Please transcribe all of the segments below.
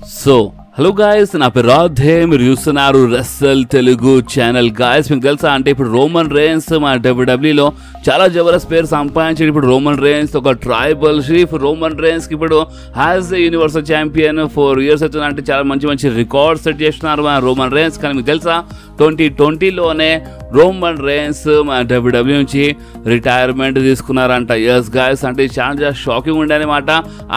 So, hello guys, na పేరు రాధే మీరు చూస్తున్నారు రెస్సల్ తెలుగు ఛానల్. గాయస్ మీకు తెలుసా అంటే ఇప్పుడు రోమన్ రేన్స్ మన WWE లో చాలా జబర్దస్త్ పేరు సంపాదించాడు. ఇప్పుడు రోమన్ రేన్స్ ఒక ట్రైబల్ చీఫ్. రోమన్ రేన్స్ కి ఇప్పుడు has a universal champion 4 years అవుతుంది. అంటే చాలా మంచి రికార్డ్ సెట్ చేస్తున్నారు మన రోమన్ రేన్స్. కానీ మీకు తెలుసా 2020లోనే రోమన్ రేన్స్ మన WWE నుంచి రిటైర్మెంట్ తీసుకున్నారంట. ఎస్ గాయస్, అంటే చాలా షాకింగ్ ఉండే అనమాట.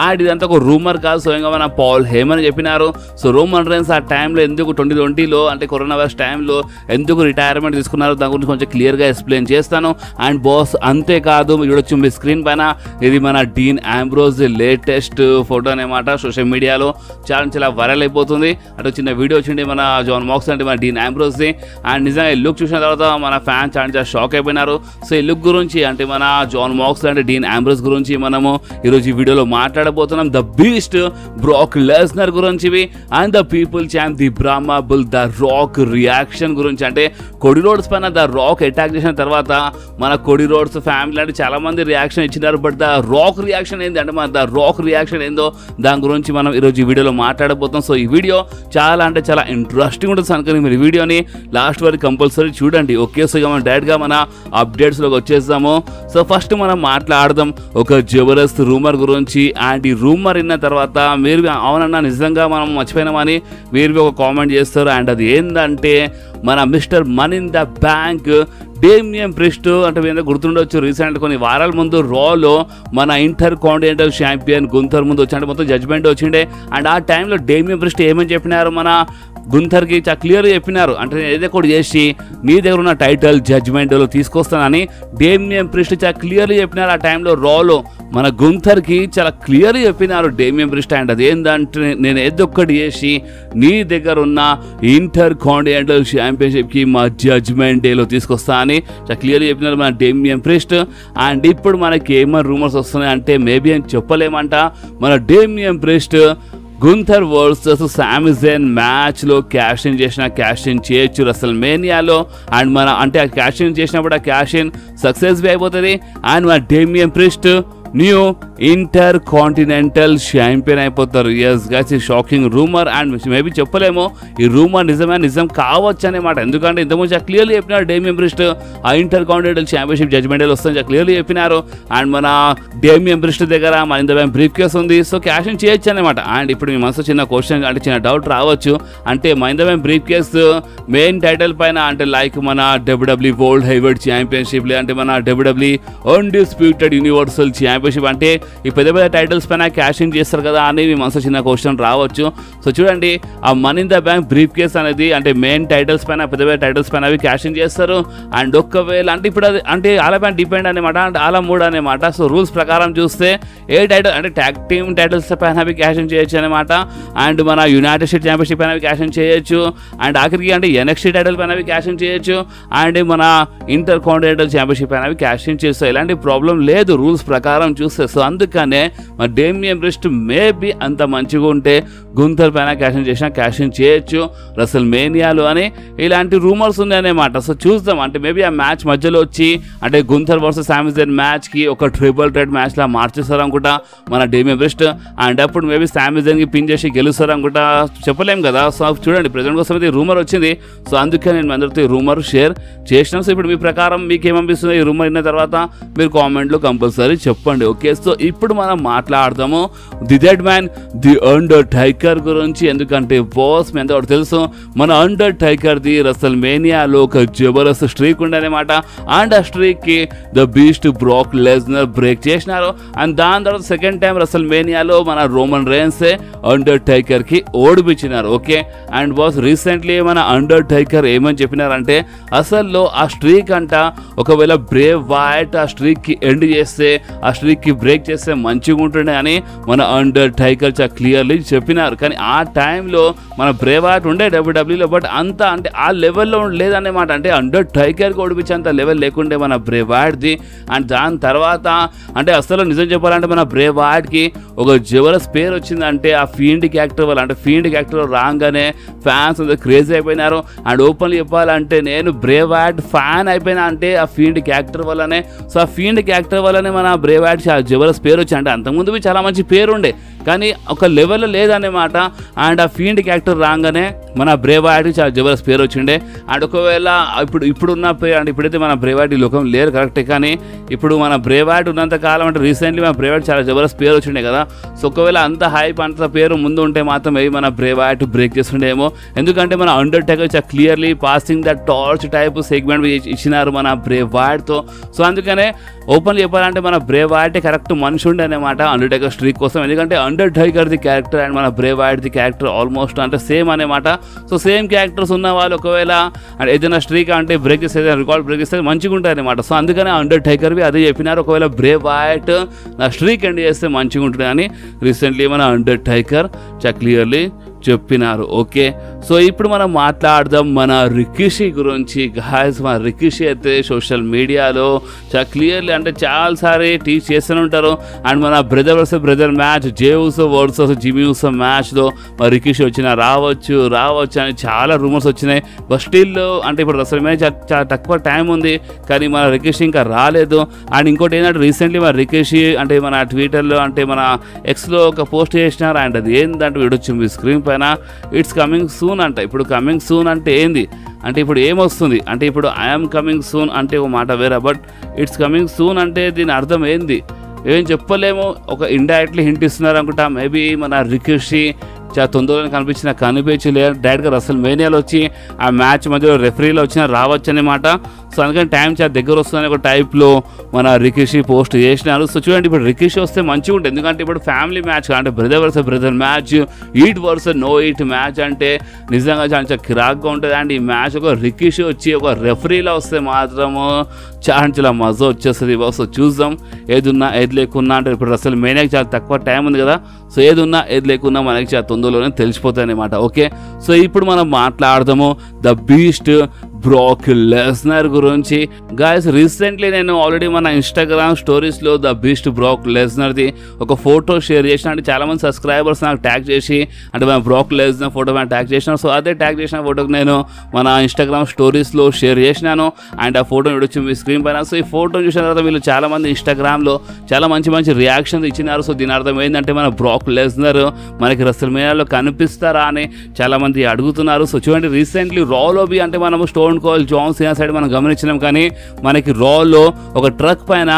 అండ్ ఇదంతా ఒక రూమర్ కాదు, స్వయంగా మన పాల్ హేమన్ చెప్పినారు. సో రోమన్ రేన్స్ ఆ టైంలో ఎందుకు 2020లో అంటే కరోనా వైరస్ టైంలో ఎందుకు రిటైర్మెంట్ తీసుకున్నారు దాని గురించి కొంచెం క్లియర్గా ఎక్స్ప్లెయిన్ చేస్తాను. అండ్ బాస్ అంతేకాదు, మీరు చూడొచ్చు మీ స్క్రీన్ పైన ఇది మన డీన్ ఆంబ్రోస్ లేటెస్ట్ ఫోటో అనమాట. సోషల్ మీడియాలో చాలా వైరల్ అయిపోతుంది. అంటే చిన్న వీడియో వచ్చింది మన జాన్ మాక్స్ అంటే మన డీన్ ఆంబ్రోస్ది. అండ్ నిజంగా ఈ లుక్ చూసిన తర్వాత మన ఫ్యాన్స్ చాలా షాక్ అయిపోయినారు. సో ఈ లుక్ గురించి అంటే మన జాన్ మాక్స్ అంటే డీన్ ఆంబ్రోస్ గురించి మనము ఈరోజు ఈ వీడియోలో మాట్లాడబోతున్నాం. ద బీస్ట్ బ్రాక్ లెస్నర్ గురించి and the people champ the Brahma bull the Rock reaction గురించి. అంటే కొడి రోడ్స్ పైన ద రాక్ అటాక్ చేసిన తర్వాత మన కొడి రోడ్స్ ఫ్యామిలీ అంటే చాలా మంది రియాక్షన్ ఇచ్చినారు. బట్ ద రాక్ రియాక్షన్ ఏంది అంటే మన ద రాక్ రియాక్షన్ ఏందో దాని గురించి మనం ఈరోజు ఈ వీడియోలో మాట్లాడబోతాం. సో ఈ వీడియో చాలా ఇంట్రెస్టింగ్ ఉంటుంది అనుకుని మీరు ఈ వీడియోని లాస్ట్ వరకు కంపల్సరీ చూడండి. ఓకే, సో మనం డైరెక్ట్గా మన అప్డేట్స్లోకి వచ్చేస్తాము. సో ఫస్ట్ మనం మాట్లాడదాం ఒక జబర్దస్త్ రూమర్ గురించి. అండ్ ఈ రూమర్ విన్న తర్వాత మీరు అవునన్నా నిజంగా మనం మర్చిపోయినామని మీరు ఒక కామెంట్ చేస్తారు. అండ్ అది ఏంటంటే మన mister money in the bank Damian priest అంటే మీరు గుర్తుండొచ్చు, రీసెంట్ కొన్ని వారాల ముందు రాలో మన ఇంటర్ కాంటినెంటల్ ఛాంపియన్ గుంథర్ ముందు వచ్చి అంటే మొత్తం జడ్జ్మెంట్ వచ్చిండే. అండ్ ఆ టైంలో డేమియన్ ప్రిస్ట్ ఏమని చెప్పినారు మన గుంథర్కి చాలా క్లియర్గా చెప్పినారు. అంటే నేను ఏదో ఒకటి చేసి మీ దగ్గర ఉన్న టైటిల్ జడ్జ్మెంట్లో తీసుకొస్తానని డేమియన్ ప్రిస్ట్ చాలా క్లియర్గా చెప్పినారు. ఆ టైంలో రాలో మన గుంథర్కి చాలా క్లియర్గా చెప్పినారు డేమియన్ ప్రిస్ట్. అండ్ అదేంటంటే నేను ఏదో ఒకటి చేసి నీ దగ్గర ఉన్న ఇంటర్ కాంటినెంటల్ ఛాంపియన్షిప్కి మా జడ్జ్మెంట్ డేలో తీసుకొస్తా అని చాలా క్లియర్గా చెప్పినారు మన డేమియన్ ప్రిస్ట్. అండ్ ఇప్పుడు మనకి ఏమైనా రూమర్స్ వస్తున్నాయి అంటే మేబీ అని చెప్పలేమంట. మన డేమియన్ ప్రిస్ట్ గుంథర్ వర్సెస్ సామి జైన్ మ్యాచ్లో క్యాష్ ఇన్ చేయొచ్చు రెసల్మేనియాలో. అండ్ మన అంటే ఆ క్యాష్ ఇన్ చేసినప్పుడు ఆ క్యాష్ ఇన్ సక్సెస్ అయిపోతుంది. అండ్ మన Damian priest new inter continental champion అయిపోతారు. ఎస్ గైస్, ఈ షాకింగ్ రూమర్. అండ్ మేబీ చెప్పలేము ఈ రూమర్ నిజం కావచ్చు అనమాట. ఎందుకంటే ఇంతకుముందు క్లియర్లీ చెప్పినారు డేమియన్ ప్రిస్ట్ ఆ ఇంటర్ కాంటినెంటల్ ఛాంపియన్షిప్ జడ్జ్మెంట్ వస్తుంది క్లియర్లీ చెప్పినారు. అండ్ మన డేమియన్ ప్రిస్ట్ దగ్గర మన ఇంత బ్రీఫ్ కేస్ ఉంది, సో క్యాష్ ఇన్ చేయొచ్చు అనమాట. అండ్ ఇప్పుడు మీ మనసు చిన్న క్వశ్చన్ అంటే చిన్న డౌట్ రావచ్చు, అంటే Mahindra brief case main title పైన అంటే లైక్ మన WWE వరల్డ్ హెవీవెయిట్ ఛాంపియన్షిప్ లేదంటే మన WWE అన్డిస్ప్యూటెడ్ యూనివర్సల్ ఛాంపియన్షిప్ అంటే ఈ పెద్ద టైటిల్స్ పైన క్యాష్ ఇన్ చేస్తారు కదా అని మీ మనసు చిన్న క్వశ్చన్ రావచ్చు. సో చూడండి, ఆ money in the bank brief case అనేది అంటే మెయిన్ టైటిల్స్ పైన పెద్ద టైటిల్స్ పైన అవి క్యాష్ ఇన్ చేస్తారు. అండ్ ఒక్కవేళ అంటే ఇప్పుడు అది అంటే వాళ్ళ పైన డిపెండ్ అనమాట, అంటే వాళ్ళ మూడు అనమాట. సో రూల్స్ ప్రకారం చూస్తే ఏ టైటిల్ అంటే ట్యాగ్ టీమ్ టైటిల్స్ పైన అవి క్యాష్ ఇన్ చేయొచ్చు అనమాట. అండ్ మన యునైటెడ్ స్టేట్ ఛాంపియన్షిప్ పైన అవి క్యాష్ ఇన్ చేయొచ్చు. అండ్ ఆఖరికి అంటే NXT టైటిల్ పైన అవి క్యాష్ ఇన్ చేయొచ్చు. అండ్ మన ఇంటర్ కాంటినెంటల్ ఛాంపియన్షిప్ పైన అవి క్యాష్ ఇన్ చేస్తాయి. ఎలాంటి ప్రాబ్లం లేదు రూల్స్ ప్రకారం చూస్తే. సో అందుకనే మన డేమియన్ ప్రిస్ట్ మేబీ అంత మంచిగా ఉంటే గుంథర్ పైన క్యాష్ ఇన్ చేయొచ్చు రెసల్మేనియాలో అని ఇలాంటి రూమర్స్ ఉన్నాయన్నమాట. సో చూద్దాం, అంటే మేబీ ఆ మ్యాచ్ మధ్యలో వచ్చి అంటే గుంథర్ వర్సెస్ సామి జైన్ మ్యాచ్కి ఒక ట్రిపుల్ థ్రెట్ మ్యాచ్లా మార్చేస్తారు అనుకుంటా మన డేమియన్ ప్రిస్ట్. అండ్ అప్పుడు మేబీ సామి జైన్కి పిన్ చేసి గెలుస్తారు అనుకుంటా, చెప్పలేం కదా. సో చూడండి, ప్రజెంట్ కోసం అయితే రూమర్ వచ్చింది. సో అందుకే నేను అందరితో ఈ రూమర్ షేర్ చేసినాను. సో ఇప్పుడు మీ ప్రకారం మీకు ఏమనిపిస్తుంది ఈ రూమర్ అయిన తర్వాత మీరు కామెంట్లో కంపల్సరీ చెప్పండి. ఓకే, సో ఇప్పుడు మనం మాట్లాడదాము the dead man the Undertaker గురించి. ఎందుకంటే బాస్ మీ ఎంత తెలుసు, మన అండర్టేకర్ది రెసల్మేనియాలో ఒక జబర్దస్త్ స్ట్రీక్ ఉండేనమాట. అండ్ ఆ స్ట్రీక్కి the beast Brock Lesnar break చేసినారు. అండ్ దాని తర్వాత సెకండ్ టైం రెసల్మేనియాలో మన రోమన్ రేన్స్ అండర్టేకర్కి ఓడిపించినారు. ఓకే, అండ్ బాస్ రీసెంట్లీ మన అండర్టేకర్ ఏమని చెప్పినారంటే అసలు ఆ స్ట్రీక్ అంట ఒకవేళ బ్రేవ్ వైట్ ఆ స్ట్రీక్కి ఎండ్ చేస్తే ఆ స్ట్రీక్కి బ్రేక్ చేస్తే మంచిగా ఉంటుండే అని మన అండర్టేకర్ చాలా క్లియర్లీ చెప్పినారు. కానీ ఆ టైంలో మన బ్రేవ్ వైట్ ఉండే WWEలో, బట్ అంత అంటే ఆ లెవెల్లో లేదన్నమాట. అంటే అండర్టేకర్కి ఓడిపించేంత లెవెల్ లేకుండే మన బ్రేవ్ వైట్ది. అండ్ దాని తర్వాత అంటే అసలు నిజం చెప్పాలంటే మన బ్రేవ్ వైట్కి ఒక జబర్దస్త్ పేరు వచ్చిందంటే ఆ ఫీల్డ్ క్యారెక్టర్ వల్ల. అంటే ఫీల్డ్ క్యారెక్టర్ రాగానే ఫ్యాన్స్ అంతా క్రేజీ అయిపోయినారు. అండ్ ఓపెన్లీ చెప్పాలంటే నేను బ్రేవ్ వైట్ ఫ్యాన్ అయిపోయినా అంటే ఆ ఫీల్డ్ క్యారెక్టర్ వల్లనే. సో ఆ ఫీల్డ్ క్యారెక్టర్ వల్లనే మన బ్రేవ్ వైట్ చాలా జబర్దస్త్ పేరు వచ్చి, అంటే అంతకుముందు చాలా మంచి పేరు ఉండే కానీ ఒక లెవెల్లో లేదన్నమాట. అండ్ ఆ ఫీల్డ్ క్యారెక్టర్ రాగానే మన బ్రే వైట్కి చాలా జబర్దస్త్ పేరు వచ్చిండే. అండ్ ఒకవేళ ఇప్పుడున్న పేరు అంటే ఇప్పుడైతే మన బ్రే వైట్ ఈ లోకం లేరు కరెక్టే, కానీ ఇప్పుడు మన బ్రే వైట్ ఉన్నంత కాలం అంటే రీసెంట్లీ మన బ్రే వైట్ చాలా జబర్దస్త్ పేరు వచ్చిండే కదా. సో ఒకవేళ అంత హైప్ అంత పేరు ముందు ఉంటే మాత్రం మన బ్రే వైట్ బ్రేక్ చేస్తుండేమో. ఎందుకంటే మన అండర్టేకర్ చాలా clearly passing the torch type segment ఇచ్చినారు మన బ్రే వైట్తో. సో అందుకనే ఓపెన్ చెప్పాలంటే మన బ్రే వైట్ కరెక్ట్ మనిషి ఉండే అనమాట అండర్టేకర్ స్ట్రీక్ కోసం. ఎందుకంటే అండర్టేకర్ది క్యారెక్టర్ అండ్ మన బ్రే వైట్ది క్యారెక్టర్ ఆల్మోస్ట్ అంటే సేమ్ అనమాట. సో సేమ్ క్యారెక్టర్స్ ఉన్న వాళ్ళు ఒకవేళ ఏదైనా స్ట్రీక్ అంటే బ్రేక్ చేస్తే రికార్డ్ బ్రేక్ చేస్తే మంచిగా ఉంటుంది అనమాట. సో అందుకనే అండర్టేకర్వి అదే చెప్పినారు, ఒకవేళ బ్రే వైట్ నా స్ట్రీక్ ఎండ్ చేస్తే మంచిగా ఉంటుంది అని రీసెంట్లీ మన అండర్టేకర్ చాలా క్లియర్లీ చెప్పినారు. ఓకే, సో ఇప్పుడు మనం మాట్లాడదాం మన రికిషి గురించి. గాయస్ మన రికిషి అయితే సోషల్ మీడియాలో చాలా క్లియర్లీ అంటే చాలాసారి టీచ్ చేస్తూనే ఉంటారు. అండ్ మన బ్రదర్ వర్సెస్ బ్రదర్ మ్యాచ్ జే ఉసో వర్సెస్ జిమీ ఉసో మ్యాచ్లో మన రికిషి రావచ్చు అని చాలా రూమర్స్ వచ్చినాయి. బట్ స్టిల్ అంటే ఇప్పుడు అసలు చాలా తక్కువ టైం ఉంది కానీ మన రికిషి ఇంకా రాలేదు. అండ్ ఇంకోటి ఏంటంటే రీసెంట్లీ మన రికిషి అంటే మన ట్విట్టర్లో అంటే మన ఎక్స్లో ఒక పోస్ట్ చేసినారు. అండ్ అది ఏంటంటే వీడొచ్చి మీ స్క్రీన్ పైన ఇట్స్ కమింగ్ సూన్ అంట. ఇప్పుడు కమింగ్ సూన్ అంటే ఏంది అంటే ఇప్పుడు ఏమొస్తుంది అంటే ఇప్పుడు ఐఎమ్ కమింగ్ సూన్ అంటే ఒక మాట వేరే, బట్ ఇట్స్ కమింగ్ సూన్ అంటే దీని అర్థం ఏంది ఏం చెప్పలేము. ఒక ఇండైరెక్ట్లీ హింట్ ఇస్తున్నారు అనుకుంటా. మేబీ మన రికిషి చాలా తొందరగా కనిపించి లేదు డైరెక్ట్గా రసల్ మేనియాలో వచ్చి ఆ మ్యాచ్ మధ్యలో రెఫరీలో వచ్చినా రావచ్చు అనమాట. సో అందుకని టైం చాలా దగ్గర వస్తుందని ఒక టైప్లో మన రికిషి పోస్ట్ చేసినారు. సో చూడండి ఇప్పుడు రికిషి వస్తే మంచిగా ఉంటుంది, ఎందుకంటే ఇప్పుడు ఫ్యామిలీ మ్యాచ్ అంటే brother versus brother match, eat versus no eat match అంటే నిజంగా చాలా కిరాక్గా ఉంటుంది. అండ్ ఈ మ్యాచ్ ఒక రికిషి వచ్చి ఒక రెఫరీలో వస్తే మాత్రము చాలా మజా వచ్చేస్తుంది. సో చూద్దాం ఏదున్నా ఏది లేకున్నా అంటే ఇప్పుడు అసలు మేనియాకి చాలా తక్కువ టైం ఉంది కదా. సో ఏదున్నా ఏది లేకున్నా మనకి చాలా తొందరలోనే తెలిసిపోతాయి అనమాట. ఓకే, సో ఇప్పుడు మనం మాట్లాడదాము ద బీస్ట్ బ్రాక్ లెస్నర్ గురించి. గాయస్ రీసెంట్లీ నేను ఆల్రెడీ మన ఇన్స్టాగ్రామ్ స్టోరీస్లో ద బీస్ట్ బ్రాక్ లెస్నర్ది ఒక ఫోటో షేర్ చేసిన. అంటే చాలామంది సబ్స్క్రైబర్స్ నాకు ట్యాగ్ చేసి అంటే మన బ్రాక్ లెస్నర్ ఫోటో మనం ట్యాగ్ చేసినాను. సో అదే ట్యాగ్ చేసిన ఫోటోకి నేను మన ఇన్స్టాగ్రామ్ స్టోరీస్లో షేర్ చేసినాను. అండ్ ఆ ఫోటో వచ్చి మీ స్క్రీన్ పైన. సో ఈ ఫోటో చూసిన తర్వాత వీళ్ళు చాలామంది ఇన్స్టాగ్రామ్లో చాలా మంచి రియాక్షన్స్ ఇచ్చినారు. సో దీని అర్థం ఏంటంటే మన బ్రాక్ లెస్నర్ మనకి రసల్ మేనియాలో కనిపిస్తారా అని చాలామంది అడుగుతున్నారు. సో చూడండి రీసెంట్లీ రాలోబీ అంటే మనము Stone Cold John Cena side మనం గమనించినాం, కానీ మనకి రాలో ఒక ట్రక్ పైన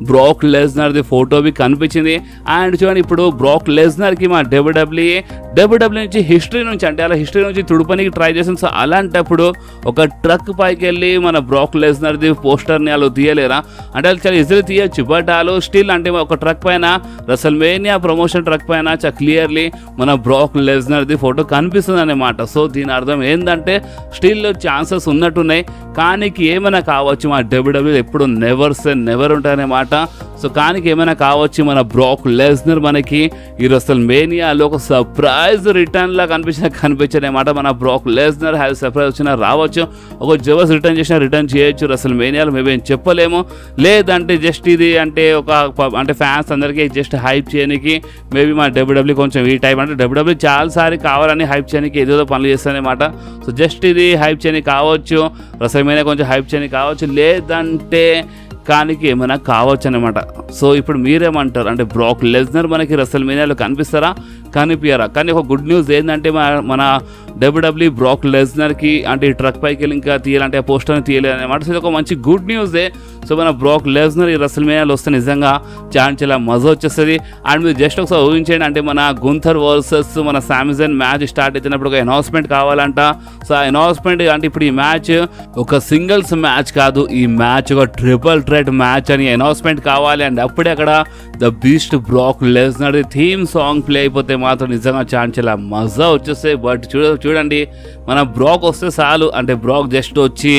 బ్రాక్ లెస్నర్ది ఫోటోవి కనిపించింది. అండ్ చూడండి ఇప్పుడు బ్రాక్ లెస్నర్కి మా డబ్ల్యూడబ్ల్యూ నుంచి హిస్టరీ నుంచి అంటే అలా హిస్టరీ నుంచి తుడుపనికి ట్రై చేసింది. సో అలాంటప్పుడు ఒక ట్రక్ పైకి వెళ్ళి మన బ్రాక్ లెస్నర్ది పోస్టర్ని వాళ్ళు తీయలేరా అంటే వాళ్ళు చాలా ఈజీగా తీయచ్చు, బట్ వాళ్ళు స్టిల్ అంటే ఒక ట్రక్ పైన రసల్ మేనియా ప్రమోషన్ ట్రక్ పైన చాలా క్లియర్లీ మన బ్రాక్ లెస్నర్ది ఫోటో కనిపిస్తుంది అన్నమాట. సో దీని అర్థం ఏంటంటే స్టిల్ ఛాన్సెస్ ఉన్నట్టున్నాయి, కానీ ఏమైనా కావచ్చు మా డబ్ల్యూడబ్ల్యూ ఎప్పుడు నెవర్ ఉంటాయన్నమాట. సో కానీ ఏమైనా కావచ్చు మన బ్రాక్ లెస్నర్ మనకి ఈ రసల్ మేనియాలో ఒక సర్ప్రైజ్ రిటర్న్లా కనిపించనమాట. మన బ్రాక్ లెస్నర్ సర్ప్రైజ్ వచ్చినా రావచ్చు, ఒక జబర్స్ రిటర్న్ చేయొచ్చు రసల్ మేనియాలో, మేబీ ఏం చెప్పలేము. లేదంటే జస్ట్ ఇది అంటే ఒక అంటే ఫ్యాన్స్ అందరికీ జస్ట్ హైప్ చేయడానికి మేబీ మా డబ్ల్యూడబ్ల్యూ కొంచెం ఈ టైప్ అంటే డబ్ల్యూడబ్ల్యూ చాలాసారి కావాలని హైప్ చేయడానికి ఏదో పనులు చేస్తారనమాట. సో జస్ట్ ఇది హైప్ చేయడానికి కావచ్చు, రసల్ మేనియా కొంచెం హైప్ చేయడానికి కావచ్చు, లేదంటే కానీ ఏమైనా కావచ్చు అనమాట. సో ఇప్పుడు మీరేమంటారు అంటే బ్రాక్ లెస్నర్ మనకి రసల్ మేనియాలో కనిపిస్తారా కనిపించారా? కానీ ఒక గుడ్ న్యూస్ ఏంటంటే మన డబ్ల్యూడబ్ల్యూ బ్రాక్ లెస్నర్కి అంటే ఈ ట్రక్ పైకి వెళ్ళి ఇంకా తీయాలంటే ఆ పోస్టర్ని తీయలేదు అనమాట. సో ఇది ఒక మంచి గుడ్ న్యూసే. సో మన బ్రాక్ లెస్నర్ ఈ రసల్ మేనియాలో వస్తే నిజంగా చాలా మజా వచ్చేస్తుంది. అండ్ మీరు జస్ట్ ఒకసారి ఊహించండి అంటే మన గుంథర్ వర్సెస్ మన సామిజన్ మ్యాచ్ స్టార్ట్ అవుతున్నప్పుడు ఒక అనౌన్స్మెంట్ కావాలంట. సో ఆ అనౌన్స్మెంట్ అంటే ఇప్పుడు ఈ మ్యాచ్ ఒక సింగిల్స్ మ్యాచ్ కాదు, ఈ మ్యాచ్ ఒక ట్రిపుల్ థ్రెట్ మ్యాచ్ అని అనౌన్స్మెంట్ కావాలి. అండ్ అప్పుడే అక్కడ the beast Brock Lesnar theme song play అయిపోతే మాత్రం నిజంగా చాలా మజా వచ్చేస్తాయి. బట్ చూడండి మన బ్రాక్ వస్తే చాలు అంటే బ్రాక్ జస్ట్ వచ్చి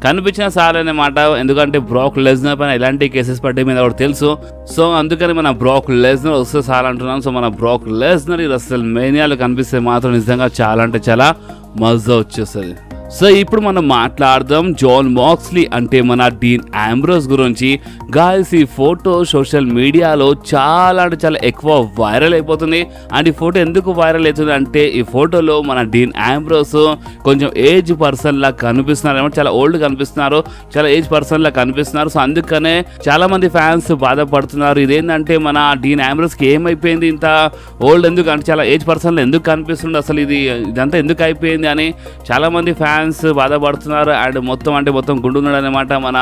కనిపించిన సార్ అన్నమాట. ఎందుకంటే బ్రాక్ లెస్నర్ పైన ఎలాంటి కేసెస్ పడ్డాయి మీద కూడా తెలుసు. సో అందుకని మన బ్రాక్ లెస్నర్ వస్తే సార్ అంటున్నాను. సో మన బ్రాక్ లెస్నర్ ఈ రసల్ మేనియాలో కనిపిస్తే మాత్రం నిజంగా చాలా అంటే చాలా మజా వచ్చేస్తుంది. సో ఇప్పుడు మనం మాట్లాడదాం జాన్ మాక్స్లీ అంటే మన డీన్ ఆంబ్రోస్ గురించి. గాయస్ ఈ ఫోటో సోషల్ మీడియాలో చాలా అంటే చాలా ఎక్కువ వైరల్ అయిపోతుంది. అండ్ ఈ ఫోటో ఎందుకు వైరల్ అవుతుంది అంటే ఈ ఫోటోలో మన డీన్ ఆంబ్రోస్ కొంచెం ఏజ్ పర్సన్ లా కనిపిస్తున్నారు అనమాట. చాలా ఓల్డ్ కనిపిస్తున్నారు, చాలా ఏజ్ పర్సన్ లా కనిపిస్తున్నారు. సో అందుకనే చాలా మంది ఫ్యాన్స్ బాధపడుతున్నారు. ఇదేంటంటే మన డీన్ ఆంబ్రోస్కి ఏమైపోయింది, ఇంత ఓల్డ్ ఎందుకు అంటే చాలా ఏజ్ పర్సన్ లా ఎందుకు కనిపిస్తుంది, అసలు ఇదంతా ఎందుకు అయిపోయింది అని చాలా మంది ఫ్యాన్స్ బాధపడుతున్నారు. అండ్ మొత్తం గుండున్నాడు అనమాట మన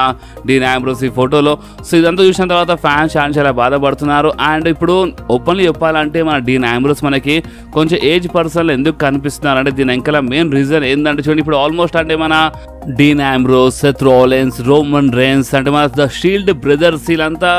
డీన్ ఆంబ్రోస్ ఈ ఫోటోలో. సో ఇదంతా చూసిన తర్వాత ఫ్యాన్స్ చాలా బాధపడుతున్నారు. అండ్ ఇప్పుడు ఓపెన్లీ చెప్పాలంటే మన డీన్ ఆంబ్రోస్ మనకి కొంచెం ఏజ్ పర్సన్లు ఎందుకు కనిపిస్తున్నారు అంటే దీని వెనకాల మెయిన్ రీజన్ ఏంటంటే చూడండి, ఇప్పుడు ఆల్మోస్ట్ అంటే మన Dean Ambrose, Seth Rollins, Roman Reigns అంటే మన ద షీల్డ్ బ్రదర్స్ వీళ్ళంతా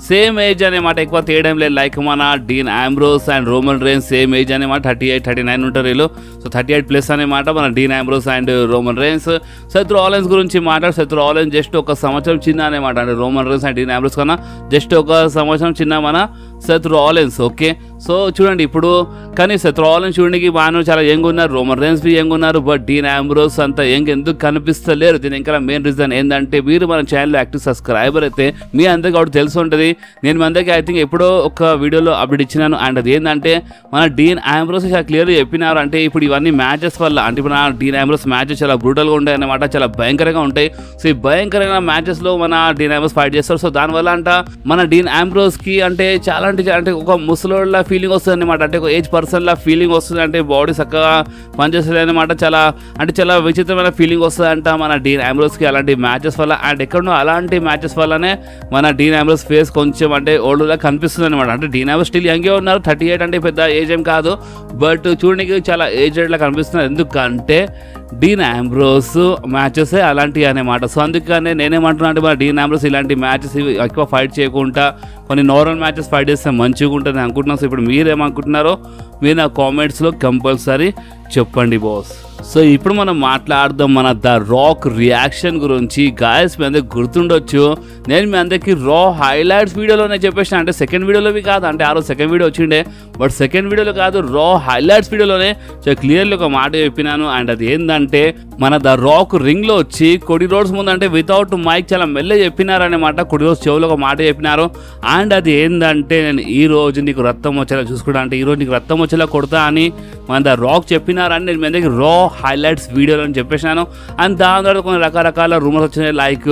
సేమ్ ఏజ్ అనమాట, ఎక్కువ తేడం లేదు. లైక్ మన Dean Ambrose and Roman Reigns same age అనమాట, 38, 39 ఉంటారు వీళ్ళు. సో 38+ అనమాట మన Dean Ambrose and Roman Reigns. Seth Rollins గురించి సెత్ రాలిన్స్ జస్ట్ ఒక సంవత్సరం చిన్న అనమాట, అంటే Roman Reigns and Dean Ambrose కన్నా జస్ట్ ఒక సంవత్సరం చిన్న మన సెత్ రాలిన్స్. ఓకే, సో చూడండి ఇప్పుడు కానీ సెత్ రాలిన్స్ చూడండి బాగా చాలా యంగ్ ఉన్నారు, రోమన్ రేన్స్ బి యంగ్ ఉన్నారు. బట్ డీన్ ఆంబ్రోస్ అంత యంగ్ ఎందుకు కనిపిస్తలేరు? దీని ఇంకా మెయిన్ రీజన్ ఏంటంటే మీరు మన ఛానల్లో యాక్టివ్ సబ్స్క్రైబర్ అయితే మీ అందరికీ ఒకటి తెలిసి ఉంటుంది. నేను మీ అందరికీ ఐ థింక్ ఎప్పుడో ఒక వీడియోలో అప్డేట్ ఇచ్చినాను. అండ్ అది ఏంటంటే మన డీన్ ఆంబ్రోస్ చాలా క్లియర్గా చెప్పినారు. అంటే ఇప్పుడు ఇవన్నీ మ్యాచెస్ వల్ల అంటే ఇప్పుడు నా డీన్ ఆంబ్రోస్ మ్యాచెస్ చాలా బ్రూటల్గా ఉంటాయి అన్నమాట, చాలా భయంకరంగా ఉంటాయి. సో ఈ భయంకరమైన మ్యాచెస్లో మన డీన్ ఆంబ్రోస్ ఫైట్ చేస్తారు. సో దానివల్ల అంట మన డీన్ ఆంబ్రోస్కి అంటే చాలా అంటే ఒక ముసలోళ్ళ ఫీలింగ్ వస్తుంది అనమాట, అంటే ఒక ఏజ్ పర్సన్ లా ఫీలింగ్ వస్తుంది. అంటే బాడీ చక్కగా పనిచేస్తుంది అనమాట, చాలా విచిత్రమైన ఫీలింగ్ వస్తుంది అంట మన డీన్ ఆంబ్రోస్కి అలాంటి మ్యాచెస్ వల్ల. అండ్ ఎక్కడో అలాంటి మ్యాచెస్ వల్లనే మన డీన్ ఆంబ్రోస్ ఫేస్ కొంచెం అంటే ఓల్డ్ లా కనిపిస్తుంది అనమాట. అంటే డీన్ ఆంబ్రోస్ స్టిల్ యంగే ఉన్నారు, 38 అంటే పెద్ద ఏజ్ ఏం కాదు, బట్ చూడడానికి చాలా ఏజ్డ్ లా కనిపిస్తున్నారు. ఎందుకంటే డీన్ ఆంబ్రోస్ మ్యాచెస్ అలాంటివి అనమాట. సో అందుకనే నేనేమంటున్నా అంటే మన డీన్ ఆంబ్రోస్ ఇలాంటి మ్యాచెస్ ఎక్కువ ఫైట్ చేయకుండా కొన్ని నార్మల్ మ్యాచెస్ ఫైట్ చేస్తే మంచిగా ఉంటుంది అనుకుంటున్నాను. సో ఇప్పుడు మీరేమనుకుంటున్నారో మీరు నా కామెంట్స్లో కంపల్సరీ చెప్పండి బాస్. సో ఇప్పుడు మనం మాట్లాడదాం మన ద రాక్ రియాక్షన్ గురించి. గాయస్ మీ అందరికి గుర్తుండొచ్చు, నేను మీ అందరికి రా హైలైట్స్ వీడియోలోనే చెప్పేసిన, అంటే సెకండ్ వీడియోలోవి కాదు, అంటే ఆ రోజు సెకండ్ వీడియో వచ్చిండే బట్ సెకండ్ వీడియోలో కాదు, రా హైలైట్స్ వీడియోలోనే చాలా క్లియర్లీ ఒక మాట చెప్పినాను. అండ్ అది ఏంటంటే మన ద రాక్ రింగ్లో వచ్చి కొడి రోడ్స్ ముందు అంటే వితౌట్ మైక్ చాలా మెల్ల చెప్పినారనమాట, కొడి రోడ్స్ చెవులో ఒక మాట చెప్పినారు. అండ్ అది ఏంటంటే నేను ఈ రోజు నీకు రక్తం వచ్చేలా చూసుకుంటా, అంటే ఈరోజు నీకు రక్తం వచ్చేలా కొడతా అని మన ద రాక్ చెప్పినారని నేను మీ అందరికి రా హైలైట్స్ వీడియోలో అని చెప్పేసినాను. అండ్ దాని తర్వాత కొన్ని రకరకాల రూమర్స్ వచ్చినాయి, లైక్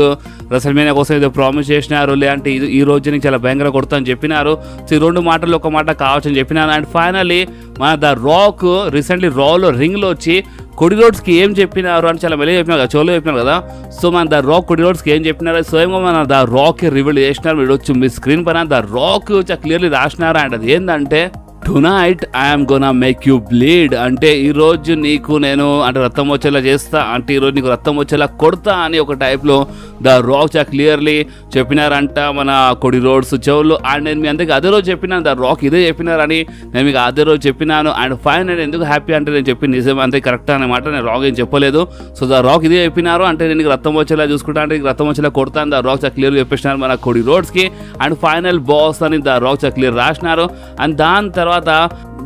రెసల్మేనియా కోసం ఏదో ప్రామిస్ చేసినారు, లేదంటే ఈ రోజు నీకు చాలా భయంకరంగా కొడతా అని చెప్పినారు. సో ఈ రెండు మాటలు ఒక మాట కావచ్చని చెప్పినాను. అండ్ ఫైనల్లీ మన ద రాక్ రీసెంట్లీ రాలో రింగ్లో వచ్చి కొడి రోడ్స్కి ఏం చెప్పినారు అని చాలా మెల్లగా చెప్పినారు కదా, చోలో చెప్పినారు కదా. సో మన ద రాక్ కొడి రోడ్స్కి ఏం చెప్పినారు స్వయంగా మన ద రాక్ రివీల్ చేసినారు. మీరు వచ్చి మీ స్క్రీన్ పైన ద రాక్ చాలా క్లియర్లీ రాసినారు. అండ్ అది ఏంటంటే tonight I'm gonna make you bleed, అంటే ఈరోజు నీకు నేను అంటే రక్తం వచ్చేలా చేస్తా, అంటే ఈరోజు నీకు రక్తం వచ్చేలా కొడతా అని ఒక టైప్లో ద రాక్ చాలా క్లియర్లీ చెప్పినారంట మన కొడి రోడ్స్ చెవుల్లో. అండ్ నేను మీ అందరికి అదే రోజు చెప్పినాను ద రాక్ ఇదే చెప్పినారని, నేను మీకు అదే రోజు చెప్పినాను. అండ్ ఫైన్ నేను ఎందుకు హ్యాపీ అంటే నేను చెప్పి నిజం అంతే కరెక్ట్ అనమాట, నేను రాక్ ఏం చెప్పలేదు. సో ద రాక్ ఇదే చెప్పినారు, అంటే నేను నీకు రక్తం వచ్చేలా చూసుకుంటా, అంటే రక్తం వచ్చేలా కొడతాను ద రాక్ చాలా క్లియర్గా చెప్పేసినారు మన కొడి రోడ్స్కి. అండ్ ఫైనల్ బాస్ అని ద రాక్ చాలా క్లియర్ రాసినారు. అండ్ దాని తర్వాత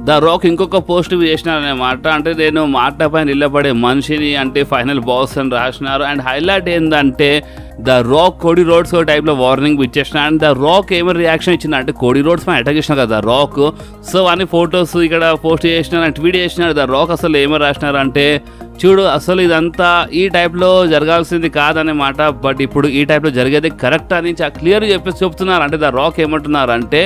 ద రాక్ ఇంకొక పోస్ట్ చేసినారనమాట, అంటే నేను మాట పైన నిలబడే మనిషిని అంటే ఫైనల్ బాస్ అని రాసినారు. అండ్ హైలైట్ ఏంటంటే ద రాక్ కోడి రోడ్స్ టైప్లో వార్నింగ్ ఇచ్చేసిన. అండ్ ద రాక్ ఏమైనా రియాక్షన్ ఇచ్చింది అంటే కోడి రోడ్స్ పైన అటాక్ చేసిన కదా రాక్. సో అన్ని ఫొటోస్ ఇక్కడ పోస్ట్ చేసినారు, ట్వీట్ చేసినారు. ద రాక్ అసలు ఏమైనా రాసినారు అంటే చూడు అసలు ఇదంతా ఈ టైప్లో జరగాల్సింది కాదన్నమాట, బట్ ఇప్పుడు ఈ టైప్లో జరిగేది కరెక్ట్ అని చాలా క్లియర్గా చెప్తున్నారు. అంటే ద రాక్ ఏమంటున్నారు అంటే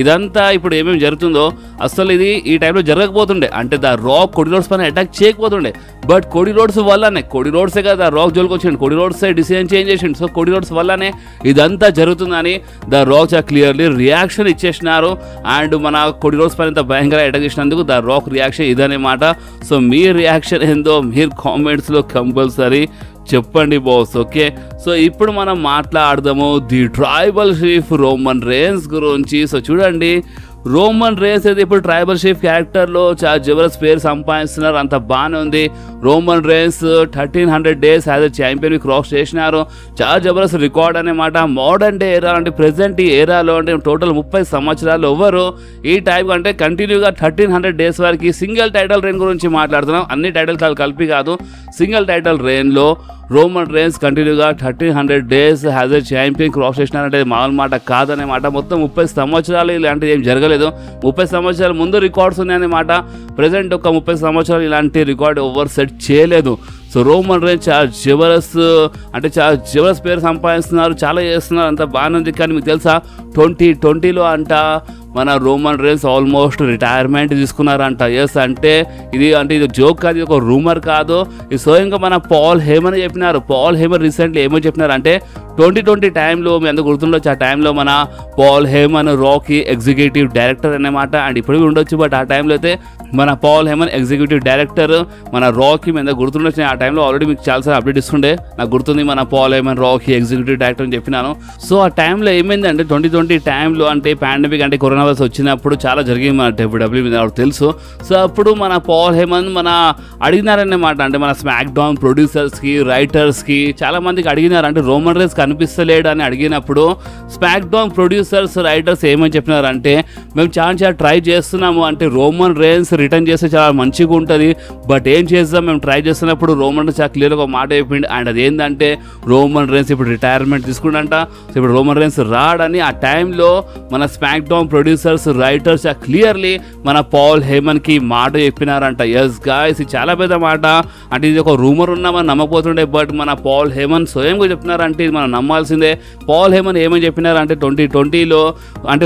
ఇదంతా ఇప్పుడు ఏమేమి జరుగుతుందో అసలు ఇది ఈ టైంలో జరగకపోతుండే, అంటే ద రాక్ కొడి రోడ్స్ పైన అటాక్ చేయకపోతుండే. బట్ కొడి రోడ్స్ వల్లనే, కొడి రోడ్సే కదా రాక్ జోలికి వచ్చిండు, కొడి రోడ్సే డిసిజన్ చేంజ్ చేసిండు. సో కొడి రోడ్స్ వల్లనే ఇదంతా జరుగుతుందని ద రాక్ చాలా క్లియర్లీ రియాక్షన్ ఇచ్చేసినారు. అండ్ మన కొడి రోడ్స్ పైన ఇంత భయంకరంగా అటాక్ చేసినందుకు ద రాక్ రియాక్షన్ ఇదనమాట. సో మీ రియాక్షన్ ఏందో మీరు కామెంట్స్లో కంపల్సరీ చెప్పండి బాస్. ఓకే, సో ఇప్పుడు మనం మాట్లాడదాము the tribal chief Roman rains గురించి. సో చూడండి రోమన్ రేన్స్ అయితే ఇప్పుడు ట్రైబల్ షీఫ్ క్యారెక్టర్లో చాలా జబర్దస్త్ పేరు సంపాదిస్తున్నారు, అంత బాగానే ఉంది. Roman rains 1300 days as a champion cross చేసినారు, చాలా జబర్దస్త్ రికార్డ్ అనమాట. మోడర్న్ డే ఏరా అంటే ప్రెసెంట్ ఈ ఏరాలో అంటే టోటల్ 30 సంవత్సరాలు ఎవరు ఈ టైప్ అంటే కంటిన్యూగా 1300 days వరకు సింగిల్ టైటిల్ రెయిన్ గురించి మాట్లాడుతున్నాం. అన్ని టైటిల్ కలిపి కాదు, సింగిల్ టైటిల్ రెయిన్లో రోమన్ రేన్స్ కంటిన్యూగా 1300 days as a champion cross చేసినారంటే మామూలు మాట కాదనే మాట. మొత్తం 30 సంవత్సరాలు ఇలాంటిది ఏం జరగలేదు. 30 సంవత్సరాల ముందు రికార్డ్స్ ఉన్నాయన్నమాట. ప్రజెంట్ ఒక 30 సంవత్సరాలు ఇలాంటి రికార్డ్ ఓవర్ సెట్ చేయలేదు. సో రోమన్ రేన్స్ చాలా జబర్దస్త్ అంటే చాలా జబర్దస్త్ పేరు సంపాదిస్తున్నారు, చాలా చేస్తున్నారు, అంత బాగానే ఉంది. కానీ మీకు తెలుసా 2020లో అంట మన రోమన్ రేన్స్ ఆల్మోస్ట్ రిటైర్మెంట్ తీసుకున్నారంట. ఎస్ అంటే ఇది జోక్ కాదు, ఇది ఒక రూమర్ కాదు, ఇది స్వయంగా మన పాల్ హేమన్ చెప్పినారు. పాల్ హేమన్ రీసెంట్లీ ఏమో చెప్పినారు అంటే 2020 టైంలో మీ అందరూ గుర్తుండొచ్చు, ఆ టైంలో మన పాల్ హేమన్ రాకీ ఎగ్జిక్యూటివ్ డైరెక్టర్ అన్నమాట. అండ్ ఇప్పుడు ఉండొచ్చు, బట్ ఆ టైంలో అయితే మన పాల్ హేమన్ ఎగ్జిక్యూటివ్ డైరెక్టర్, మన రాకీ మీద గుర్తుండొచ్చు. ఆ టైంలో ఆల్రెడీ మీకు చాలాసార్లు అప్డేట్ ఇస్తుండే, నాకు గుర్తుంది మన పాల్ హేమన్ రాకీ ఎగ్జిక్యూటివ్ డైరెక్టర్ అని చెప్పినాను. సో ఆ టైంలో ఏమైందంటే 2020 టైంలో అంటే పాండమిక్ అంటే కరోనా వైరస్ వచ్చినప్పుడు చాలా జరిగింది మన WWE మీద తెలుసు. సో అప్పుడు మన పాల్ హేమన్ మన అడిగినారన్నమాట, అంటే మన స్మాక్ డౌన్ ప్రొడ్యూసర్స్కి రైటర్స్కి చాలా మందికి అడిగినారు, అంటే రోమన్ రేన్స్ కనిపిస్తలేడు అని అడిగినప్పుడు స్మాక్ డౌన్ ప్రొడ్యూసర్స్ రైటర్స్ ఏమని చెప్పినారంటే మేము చాలా ట్రై చేస్తున్నాము, అంటే రోమన్ రేన్స్ రిటర్న్ చేస్తే చాలా మంచిగా ఉంటుంది, బట్ ఏం చేద్దాం మేము ట్రై చేస్తున్నప్పుడు రోమన్ రేన్స్ చాలా క్లియర్గా ఒక మాట చెప్పిండు. అండ్ అదేంటంటే రోమన్ రేన్స్ ఇప్పుడు రిటైర్మెంట్ తీసుకుంటా, సో ఇప్పుడు రోమన్ రేన్స్ రాడని ఆ టైంలో మన smack down producers writers clearly మన పాల్ హేమన్కి మాట చెప్పినారంట. ఎస్ గాయ్స్, ఇది చాలా పెద్ద మాట, అంటే ఇది ఒక రూమర్ ఉన్నామని నమ్మకపోతుండే, బట్ మన పాల్ హేమన్ స్వయంగా చెప్తున్నారంటే ఇది మనం నమ్మాల్సిందే. పాల్ హేమన్ ఏమని చెప్పినారంటే 2020లో అంటే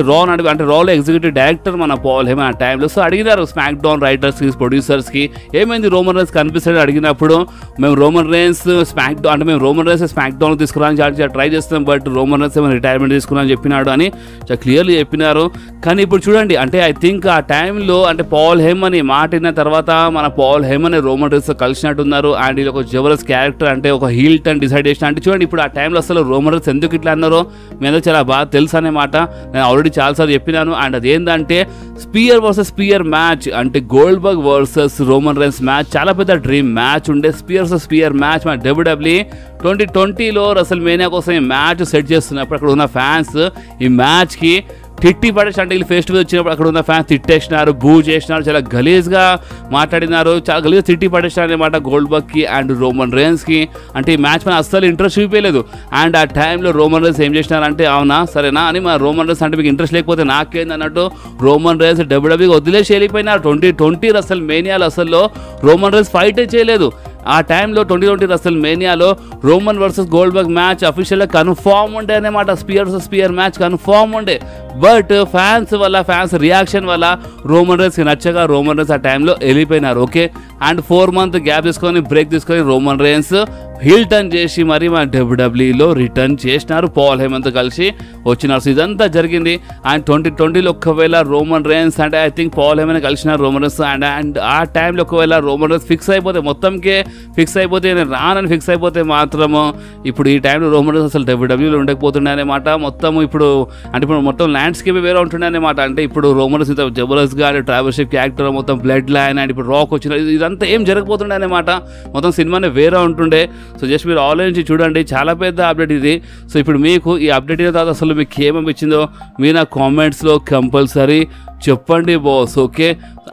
రాలో ఎగ్జిక్యూటివ్ డైరెక్టర్ మన పాల్ హేమన్ ఆ టైంలో. సో అడిగినారు స్మాక్ డౌన్ రైటర్స్కి ప్రొడ్యూసర్స్కి ఏమైంది రోమన్ రేన్స్ కనిపిస్తాడు అడిగినప్పుడు మేము రోమన్ రేన్స్ స్మాక్ డౌన్ తీసుకురాని చాలా ట్రై చేస్తున్నాం, బట్ రోమన్ రేన్స్ ఏమైనా రిటైర్మెంట్ తీసుకున్నాను చెప్పినాడు అని చాలా క్లియర్లీ చెప్పినారు. కానీ ఇప్పుడు చూడండి, అంటే ఐ థింక్ ఆ టైంలో అంటే పాల్ హేమన్ ఈ మాట విన్న తర్వాత మన పాల్ హేమన్ రోమన్ రేన్స్ కలిసినట్టున్నారు. అండ్ ఇది ఒక జబర్దస్త్ క్యారెక్టర్ అంటే ఒక హీల్ టర్న్ డిసైడ్ చేసిన. అంటే చూడండి ఇప్పుడు ఆ టైంలో అసలు రోమన్ రేన్స్ ఎందుకు ఇట్లా అన్నారో మీ అందరూ చాలా బాగా తెలుసు అనే మాట నేను ఆల్రెడీ చాలాసార్లు చెప్పినాను. అండ్ అదేంటంటే స్పియర్ వర్సెస్ స్పియర్ మ్యాచ్, అంటే Goldberg versus Roman rains match చాలా పెద్ద డ్రీమ్ మ్యాచ్ ఉండే. స్పియర్ వర్సెస్ స్పియర్ మ్యాచ్ మన WWE 2020లో రెసల్ మేనియా కోసం ఈ మ్యాచ్ సెట్ చేస్తున్నప్పుడు అక్కడ ఉన్న ఫ్యాన్స్ ఈ మ్యాచ్కి తిట్టి పడేసి, అంటే వీళ్ళు ఫేస్ టు ఫేస్ వచ్చినప్పుడు అక్కడ ఉన్న ఫ్యాన్స్ తిట్టేసినారు, బూ చేసినారు, చాలా గలీజ్గా మాట్లాడినారు, చాలా గలీజ్గా తిట్టి పడేసినారు అనమాట గోల్డ్బర్గ్కి అండ్ రోమన్ రేన్స్కి. అంటే ఈ మ్యాచ్ మన అస్సలు ఇంట్రెస్ట్ చూపించలేదు. అండ్ ఆ టైంలో రోమన్ రేన్స్ ఏం చేసినారంటే అవునా సరేనా అని మన రోమన్ రేన్స్ అంటే మీకు ఇంట్రెస్ట్ లేకపోతే నాకేంది అన్నట్టు రోమన్ రేన్స్ WWEకి వదిలేసి వెళ్ళిపోయినారు. 2020 రెసల్ మేనియాలో అసలు రోమన్ రేన్స్ ఫైటే చేయలేదు. ఆ టైంలో 2020 రెసల్ మేనియాలో రోమన్ వర్సెస్ గోల్డ్బర్గ్ మ్యాచ్ అఫీషియల్గా కన్ఫామ్ ఉండే అనమాట. Spear versus spear match confirm ఉండే, బట్ ఫ్యాన్స్ రియాక్షన్ వల్ల రోమన్ రేన్స్కి నచ్చగా రోమన్ రేన్స్ ఆ టైంలో వెళ్ళిపోయినారు. ఓకే, అండ్ 4 month గ్యాప్ తీసుకొని బ్రేక్ తీసుకొని రోమన్ రేన్స్ హీల్ టర్న్ చేసి మరి మన WWEలో రిటర్న్ చేసినారు, పాల్ హేమన్తో కలిసి వచ్చినారు. సో ఇదంతా జరిగింది. అండ్ 2020లో ఒకవేళ రోమన్ రేన్స్ అంటే ఐ థింక్ పాల్ హేమన్ కలిసినారు రోమన్ రేన్స్. అండ్ ఆ టైంలో ఒకవేళ రోమన్ రేన్స్ ఫిక్స్ అయిపోతే మొత్తంకే ఫిక్స్ అయిపోతే నేను రానని ఫిక్స్ అయిపోతే మాత్రము ఇప్పుడు ఈ టైంలో రోమన్ రేన్స్ అసలు WWEలో ఉండకపోతుండే అనమాట. మొత్తం ఇప్పుడు మొత్తం ల్యాండ్స్కేప్ వేరే ఉంటుండే అనమాట. అంటే ఇప్పుడు రోమన్ రేన్స్ ఇంత జబర్దస్త్గా ట్రైబల్ షీఫ్ క్యారెక్టర్ మొత్తం బ్లడ్ లైన్ అండ్ ఇప్పుడు రాక్ వచ్చిన ఇదంతా ఏం జరగకపోతుండే అనమాట. మొత్తం సినిమానే వేరే ఉంటుండే. సో జస్ట్ మీరు ఆలోచించి చూడండి, చాలా పెద్ద అప్డేట్ ఇది. సో ఇప్పుడు మీకు ఈ అప్డేట్ అయిన తర్వాత అసలు మీకు ఏమనిపించిందో మీరు నా కామెంట్స్లో కంపల్సరీ చెప్పండి బాస్. ఓకే,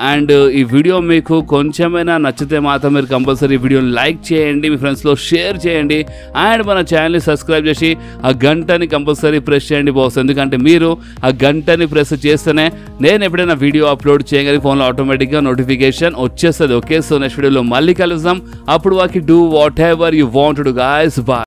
అండ్ ఈ వీడియో మీకు కొంచెమైనా నచ్చితే మాత్రం మీరు కంపల్సరీ ఈ వీడియోని లైక్ చేయండి, మీ ఫ్రెండ్స్లో షేర్ చేయండి, అండ్ మన ఛానల్ని సబ్స్క్రైబ్ చేసి ఆ గంటని కంపల్సరీ ప్రెస్ చేయండి బాస్. ఎందుకంటే మీరు ఆ గంటని ప్రెస్ చేస్తేనే నేను ఎప్పుడైనా వీడియో అప్లోడ్ చేయగానే ఫోన్లో ఆటోమేటిక్గా నోటిఫికేషన్ వచ్చేస్తుంది. ఓకే, సో నెక్స్ట్ వీడియోలో మళ్ళీ కలుద్దాం. అప్పుడు వాకి do whatever you want to guys. Bye.